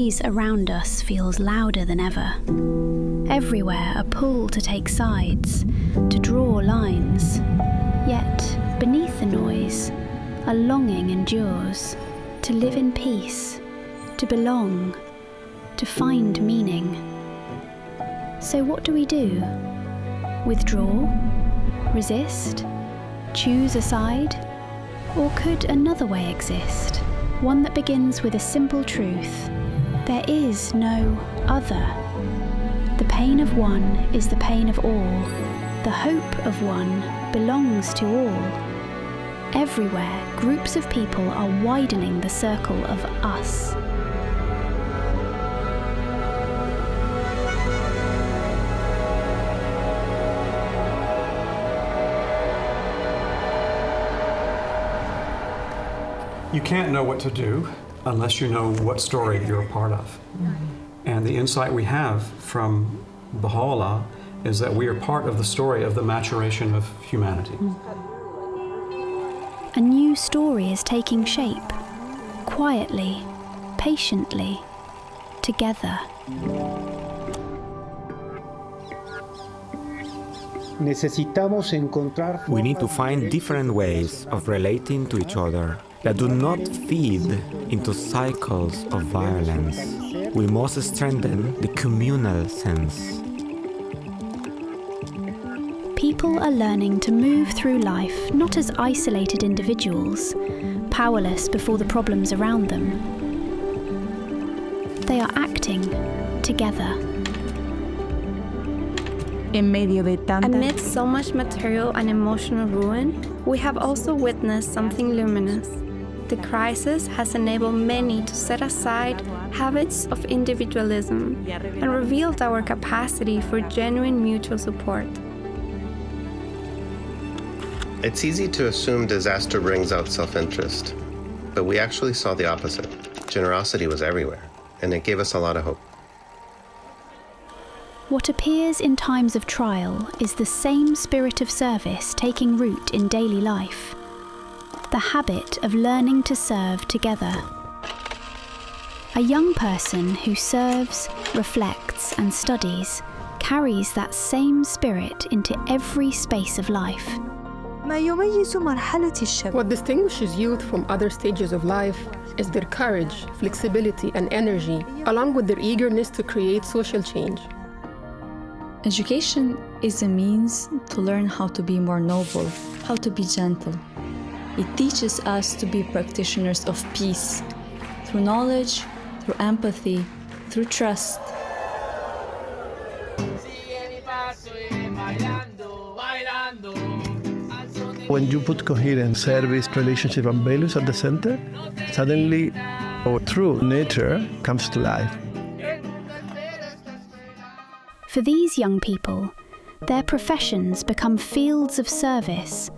noise around us feels louder than ever. Everywhere a pull to take sides, to draw lines. Yet, beneath the noise, a longing endures, to live in peace, to belong, to find meaning. So what do we do? Withdraw? Resist? Choose a side? Or could another way exist? One that begins with a simple truth. There is no other. The pain of one is the pain of all. The hope of one belongs to all. Everywhere, groups of people are widening the circle of us. You can't know what to do unless you know what story you're a part of. And the insight we have from Baha'u'llah is that we are part of the story of the maturation of humanity. A new story is taking shape, quietly, patiently, together. We need to find different ways of relating to each other that do not feed into cycles of violence. We must strengthen the communal sense. People are learning to move through life not as isolated individuals, powerless before the problems around them. They are acting together. Amid so much material and emotional ruin, we have also witnessed something luminous. The crisis has enabled many to set aside habits of individualism and revealed our capacity for genuine mutual support. It's easy to assume disaster brings out self-interest, but we actually saw the opposite. Generosity was everywhere, and it gave us a lot of hope. What appears in times of trial is the same spirit of service taking root in daily life. The habit of learning to serve together. A young person who serves, reflects, and studies carries that same spirit into every space of life. What distinguishes youth from other stages of life is their courage, flexibility, and energy, along with their eagerness to create social change. Education is a means to learn how to be more noble, how to be gentle. It teaches us to be practitioners of peace, through knowledge, through empathy, through trust. When you put coherence, service, relationship, and values at the center, suddenly our true nature comes to life. For these young people, their professions become fields of service,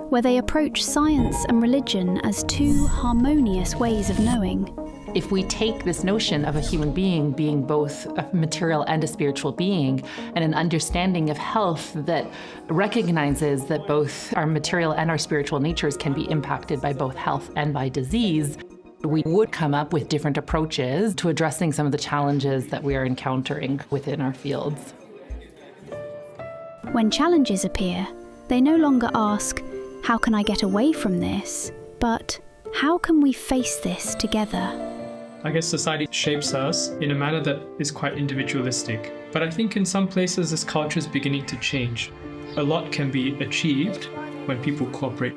where they approach science and religion as two harmonious ways of knowing. If we take this notion of a human being being both a material and a spiritual being, and an understanding of health that recognizes that both our material and our spiritual natures can be impacted by both health and by disease, we would come up with different approaches to addressing some of the challenges that we are encountering within our fields. When challenges appear, they no longer ask, "How can I get away from this?" but "How can we face this together?" I guess society shapes us in a manner that is quite individualistic. But I think in some places this culture is beginning to change. A lot can be achieved when people cooperate.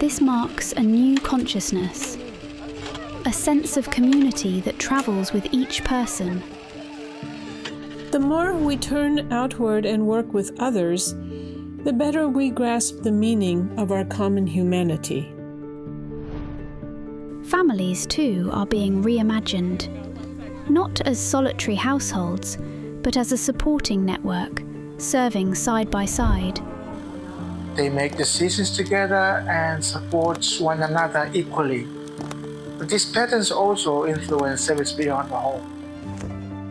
This marks a new consciousness, a sense of community that travels with each person. The more we turn outward and work with others, the better we grasp the meaning of our common humanity. Families, too, are being reimagined, not as solitary households, but as a supporting network, serving side by side. They make decisions together and support one another equally. But these patterns also influence service beyond the home.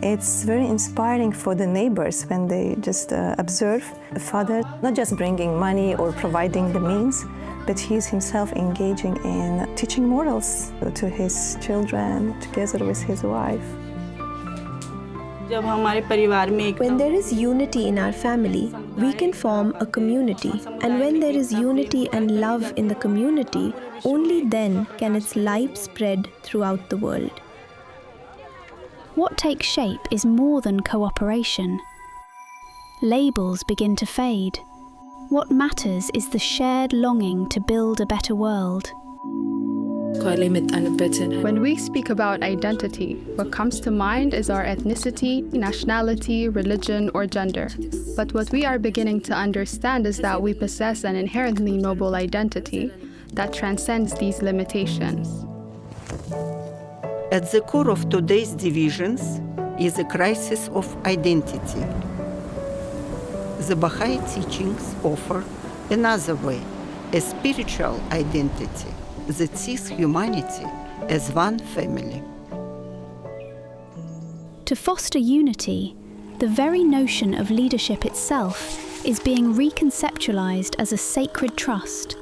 It's very inspiring for the neighbors when they just observe a father not just bringing money or providing the means, but he's himself engaging in teaching morals to his children together with his wife. When there is unity in our family, we can form a community. And when there is unity and love in the community, only then can its light spread throughout the world. What takes shape is more than cooperation. Labels begin to fade. What matters is the shared longing to build a better world. When we speak about identity, what comes to mind is our ethnicity, nationality, religion, or gender. But what we are beginning to understand is that we possess an inherently noble identity that transcends these limitations. At the core of today's divisions is a crisis of identity. The Bahá'í teachings offer another way, a spiritual identity that sees humanity as one family. To foster unity, the very notion of leadership itself is being reconceptualized as a sacred trust,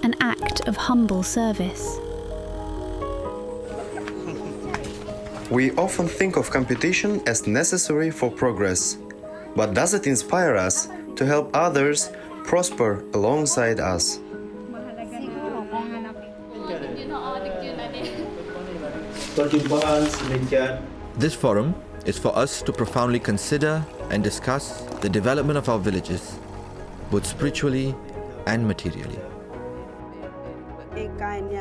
an act of humble service. We often think of competition as necessary for progress, but does it inspire us to help others prosper alongside us? This forum is for us to profoundly consider and discuss the development of our villages, both spiritually and materially.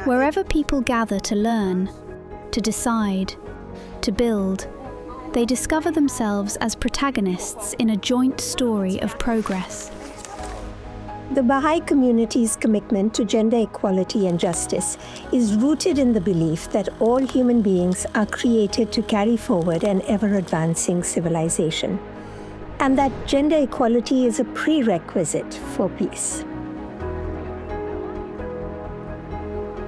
Wherever people gather to learn, to decide, to build, they discover themselves as protagonists in a joint story of progress. The Bahá'í community's commitment to gender equality and justice is rooted in the belief that all human beings are created to carry forward an ever-advancing civilization, and that gender equality is a prerequisite for peace.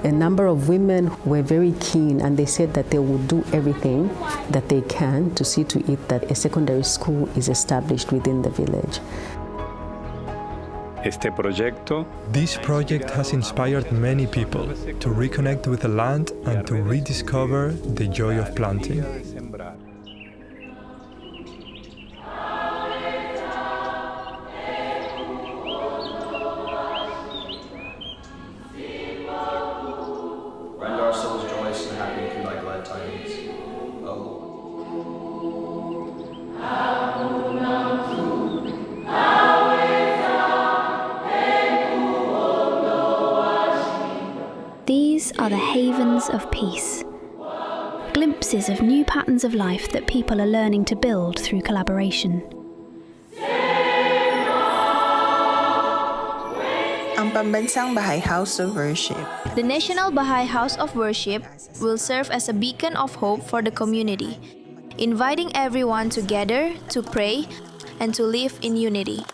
A number of women were very keen, and they said that they would do everything that they can to see to it that a secondary school is established within the village. This project has inspired many people to reconnect with the land and to rediscover the joy of planting. Render our souls joyous and happy through thy glad tidings, O Lord. These are the havens of peace, glimpses of new patterns of life that people are learning to build through collaboration. Ang Pambansang Bahá'í House of Worship. The National Bahá'í House of Worship will serve as a beacon of hope for the community, inviting everyone to gather, to pray, and to live in unity.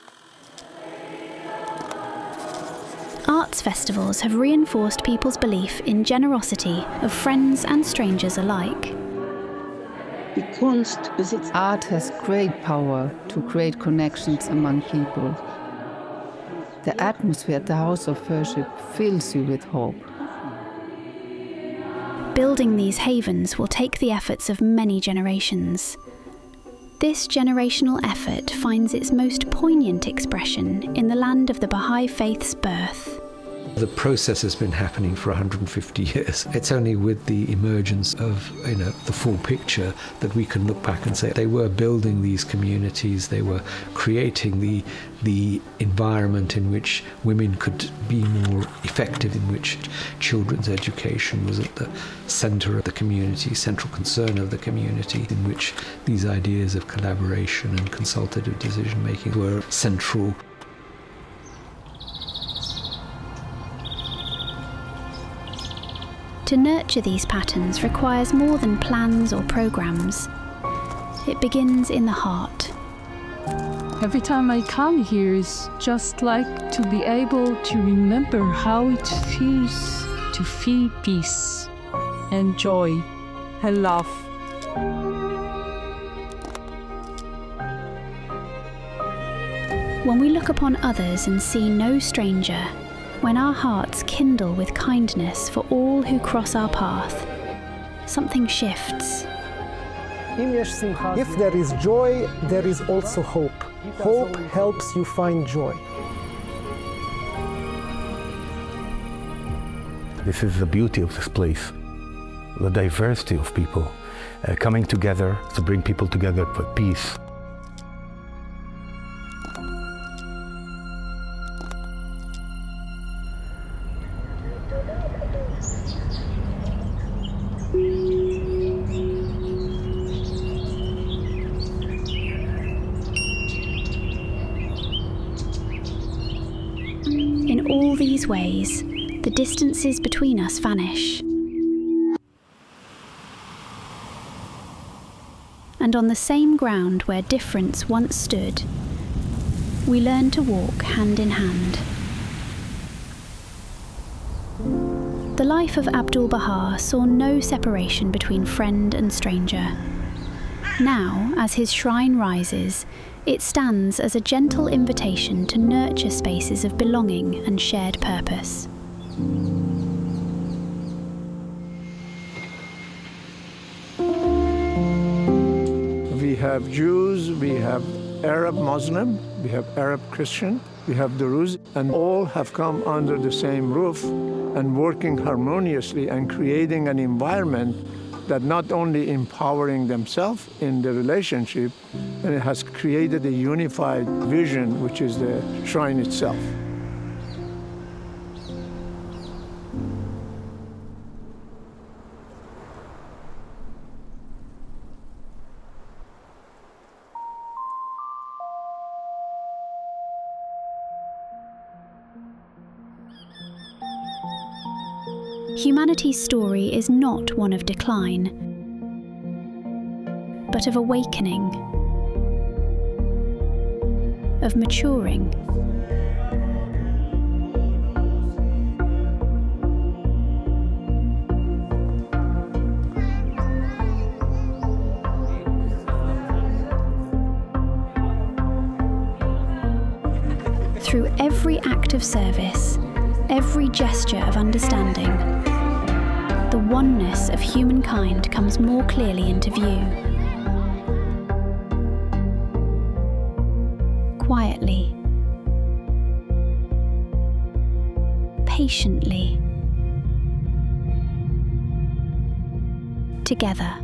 Arts festivals have reinforced people's belief in generosity of friends and strangers alike. Art has great power to create connections among people. The atmosphere at the House of Worship fills you with hope. Building these havens will take the efforts of many generations. This generational effort finds its most poignant expression in the land of the Bahá'í faith's birth. The process has been happening for 150 years. It's only with the emergence of the full picture that we can look back and say they were building these communities, they were creating the environment in which women could be more effective, in which children's education was at the centre of the community, central concern of the community, in which these ideas of collaboration and consultative decision-making were central. To nurture these patterns requires more than plans or programs. It begins in the heart. Every time I come here, it's just like to be able to remember how it feels to feel peace and joy and love. When we look upon others and see no stranger, When our hearts kindle with kindness for all who cross our path, something shifts. If there is joy, there is also hope. Hope helps you find joy. This is the beauty of this place, the diversity of people coming together to bring people together for peace. In all these ways, the distances between us vanish. And on the same ground where difference once stood, we learn to walk hand in hand. The life of Abdul Baha saw no separation between friend and stranger. Now, as his shrine rises, it stands as a gentle invitation to nurture spaces of belonging and shared purpose. We have Jews, we have Arab Muslim, we have Arab Christian, we have Druze, and all have come under the same roof and working harmoniously and creating an environment that not only empowering themselves in the relationship, and it has created a unified vision, which is the shrine itself. Humanity's story is not one of decline, but of awakening, of maturing. Through every act of service, every gesture of understanding, the oneness of humankind comes more clearly into view. Quietly, patiently, together.